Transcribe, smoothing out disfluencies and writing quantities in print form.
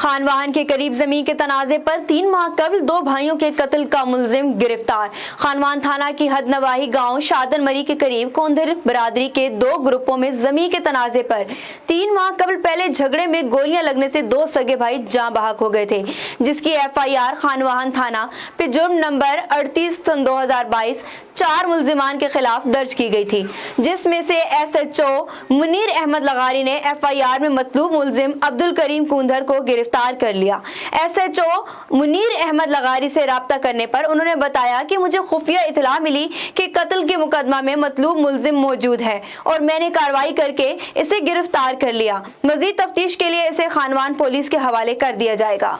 खानवाहन के करीब जमीन के तनाजे पर 3 माह कबल 2 भाइयों के कत्ल का मुलजिम गिरफ्तार। खानवाहन थाना की हदनवाही गांव शादन मरी के करीब कोंधर बरादरी के 2 ग्रुपों में जमीन के तनाजे पर 3 माह कबल पहले झगड़े में गोलियां लगने से 2 सगे भाई जाँ बहक हो गए थे, जिसकी FIR खानवाहन थाना पे जुर्म नंबर 38/2022 4 मुलजिमान के खिलाफ दर्ज की गई थी, जिसमें से SHO मुनीर अहमद लगारी ने FIR में मतलूब मुलजिम अब्दुल करीम कुंधर को गिरफ्तार कर लिया। SHO मुनीर अहमद लगारी से राब्ता करने पर उन्होंने बताया कि मुझे खुफिया इतला मिली कि कत्ल के मुकदमा में मतलूब मुलजिम मौजूद है और मैंने कार्रवाई करके इसे गिरफ्तार कर लिया। मजीद तफ्तीश के लिए इसे खानवान पुलिस के हवाले कर दिया जाएगा।